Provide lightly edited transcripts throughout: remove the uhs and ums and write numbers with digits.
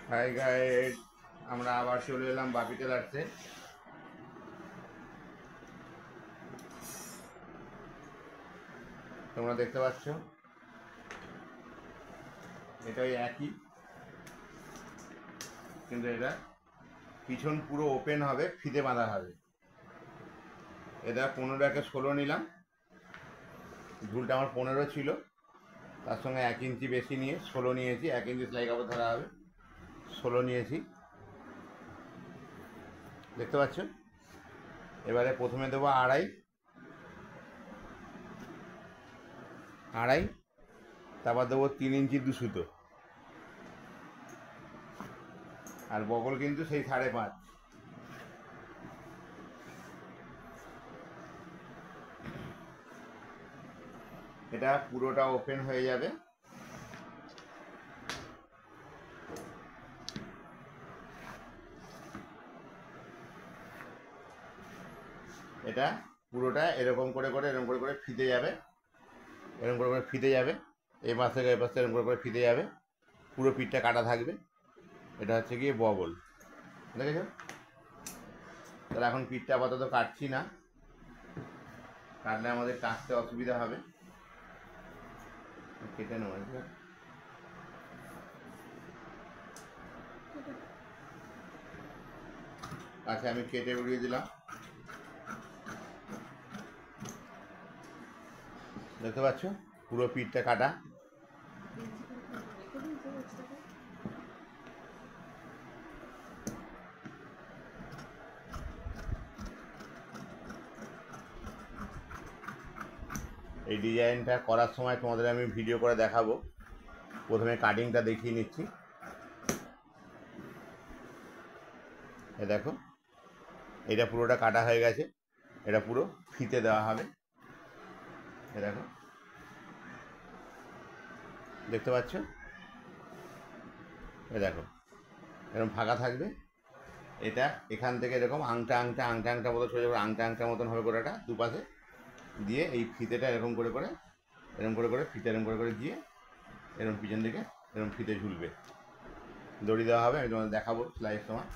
High guide, আমরা আবার চলে এলাম বাপি টেলার্সে। তোমরা দেখতে পাচ্ছ এটাই একই, কিন্তু এটা পিছন পুরো ওপেন হবে, ফিতে বাঁধা হবে। এটা 15 16 নিলাম। ঝুলটা আমার 15 ছিল, তার সঙ্গে 1 ইঞ্চি বেশি নিয়ে 16 নিয়েছি। 1 ইঞ্চি সেলাই কাপড় ধরা হবে, 16 নিয়েছি। দেখতে পাচ্ছ? এবারে প্রথমে দেবো আড়াই, তারপর দেবো 3 ইঞ্চি 2 সুতো, আর বগল কিন্তু সেই 5.5। এটা পুরোটা ওপেন হয়ে যাবে। এটা পুরোটা এরকম করে ফিতে যাবে, এরকম করে ফিতে যাবে। এই পাশ থেকে এই পাশ থেকে এরকম করে ফিতে যাবে, পুরো পিঠটা কাটা থাকবে। এটা হচ্ছে গিয়ে বগল, দেখেছো? তাহলে এখন পিঠটা আপাতত কাটছি না, কাটলে আমাদের কাটতে অসুবিধা হবে। কেটে নেবো। আচ্ছা, আমি কেটে উড়িয়ে দিলাম। দেখতে পাচ্ছ পুরো পিঠটা কাটা। এই ডিজাইনটা করার সময় তোমাদের আমি ভিডিও করে দেখাবো। প্রথমে কাটিংটা দেখিয়ে নিচ্ছি। এ দেখো, এটা পুরোটা কাটা হয়ে গেছে। এটা পুরো ফিতে দেওয়া হবে। এ দেখো, দেখতে পাচ্ছ? এ দেখো, এরকম ফাঁকা থাকবে। এটা এখান থেকে এরকম আংটা মতো সোজা করে আংটা মতন হবে গোটাটা দুপাশে দিয়ে, এই ফিতেটা এরকম করে ফিতে এরকম করে দিয়ে এরকম পিছন দিকে এরকম ফিতে ঝুলবে। দড়ি দেওয়া হবে, আমি তোমাদের দেখাবো সেলাইয়ের সময়।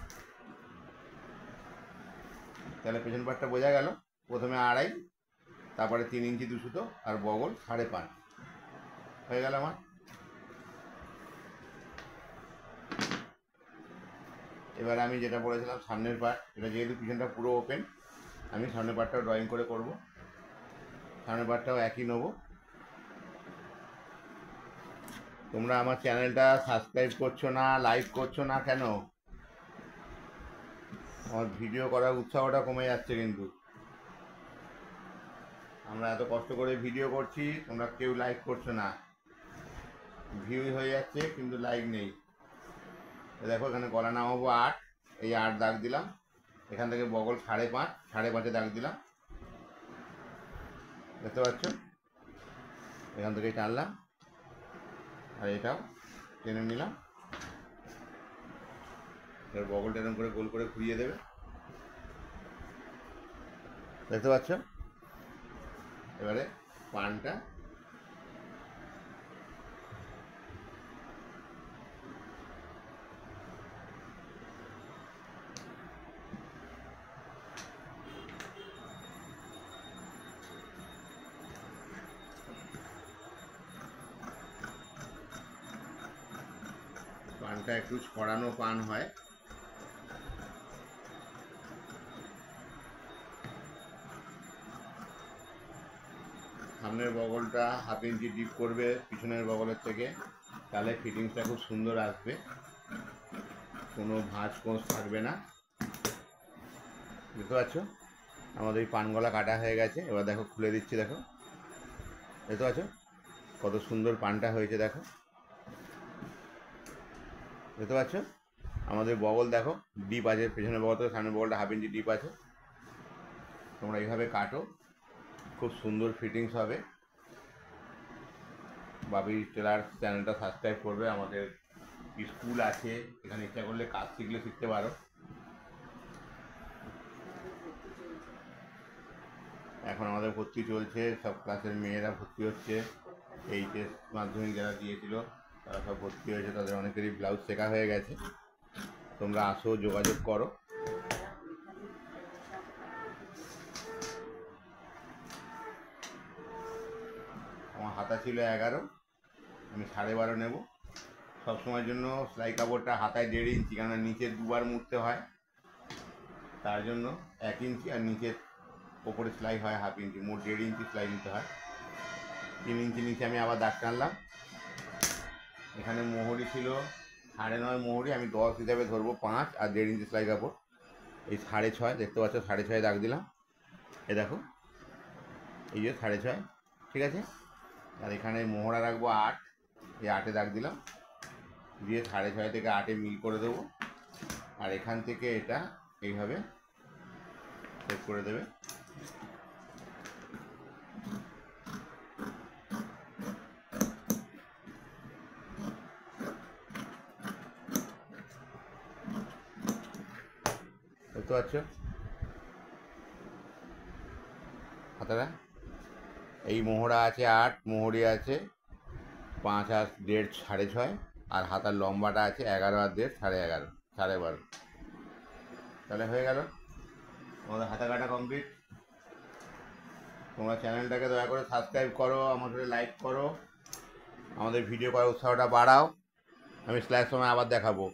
তাহলে পেছন পাটটা বোঝা গেল। প্রথমে আড়াই, তারপরে 3 ইঞ্চি 2 সুতো, আর বগল 5.5 হয়ে গেল আমার। এবার আমি যেটা বলেছিলাম সামনের পার্ট, এটা যেহেতু পিছনটা পুরো ওপেন, আমি সামনের পার্টটাও ড্রয়িং করে করব। সামনের পার্টটাও একই নেবো। তোমরা আমার চ্যানেলটা সাবস্ক্রাইব করছো না, লাইক করছো না কেন? আমার ভিডিও করার উৎসাহটা কমে যাচ্ছে। কিন্তু আমরা এত কষ্ট করে ভিডিও করছি, তোমরা কেউ লাইক করছো না। ভিউ হয়ে যাচ্ছে কিন্তু লাইক নেই। দেখো, এখানে গলা নামাবো 8, এই 8 দাগ দিলাম। এখান থেকে বগল 5.5, 5.5 দাগ দিলাম। দেখতে পাচ্ছ? এখান থেকে টানলাম, আর এটাও টেনে নিলাম। এবার বগলটা এরকম করে গোল করে ঘুরিয়ে দেবে। দেখতে পাচ্ছ? এবারে পানটা একটু ছড়ানো পান হয়। সামনের বগলটা 1/2 ইঞ্চি ডিপ করবে পিছনের বগলের থেকে, তাহলে ফিটিংসটা খুব সুন্দর আসবে, কোনো ভাঁজ কোঁচ থাকবে না। বুঝতে পারছো? আমাদের এই পানগলা কাটা হয়ে গেছে। এবার দেখো, খুলে দিচ্ছি। দেখো, দেখতে পাচ্ছ কত সুন্দর পানটা হয়েছে? দেখো, দেখতে পাচ্ছ? আমাদের বগল দেখো ডিপ আছে, পেছনের বগল থেকে সামনের বগলটা 1/2 ইঞ্চি ডিপ আছে। তোমরা এইভাবে কাটো, খুব সুন্দর ফিটিংস হবে। বাপি টেলার্স চ্যানেলটা সাবস্ক্রাইব করবে। আমাদের স্কুল আছে, এখানে ইচ্ছা করলে কাজ শিখলে শিখতে পারো। এখন আমাদের ভর্তি চলছে, সব ক্লাসের মেয়েরা ভর্তি হচ্ছে। এইচএস মাধ্যমিক যারা দিয়েছিল তারা সব ভর্তি হয়েছে, তাদের অনেকেরই ব্লাউজ শেখা হয়ে গেছে। তোমরা আসো, যোগাযোগ করো। আমার হাতা ছিল 11, আমি 12.5 নেব। সবসময়ের জন্য সেলাই কাপড়টা হাতায় 1.5 ইঞ্চি, কেননা নিচে দুবার মুড়তে হয়, তার জন্য 1 ইঞ্চি, আর নিচের ওপরে সেলাই হয় 1/2 ইঞ্চি, মোট 1.5 ইঞ্চি সেলাই নিতে হয়। 3 ইঞ্চি নিচে আমি আবার দাগ টানলাম। এখানে মোহরি ছিল 9.5 মোহরি, আমি 10 হিসাবে ধরবো, 5 আর 1.5 ইঞ্চি সেলাই কাপড়, এই 6.5 দেখতে পাচ্ছ, 6.5 দাগ দিলাম। এ দেখো, এই যে 6.5, ঠিক আছে। আর এখানে মোহরা রাখবো 8, এই 8-এ দাগ দিলাম, দিয়ে 6.5 থেকে 8-এ মিল করে দেবো। আর এখান থেকে এটা এইভাবে সেট করে দেবে। দেখতে পাচ্ছ হাতাটা, এই মোহরা আছে 8, মোহরি আছে 5 আর 1.5 6.5, আর হাতার লম্বাটা আছে 11 আর 1.5 11.5 12.5। তাহলে হয়ে গেল আমাদের হাতা কাটা কমপ্লিট। তোমরা চ্যানেলটাকে দয়া করে সাবস্ক্রাইব করো, আমার সাথে লাইক করো, আমাদের ভিডিও করার উৎসাহটা বাড়াও। আমি সেলাইয়ের সময় আবার দেখাবো।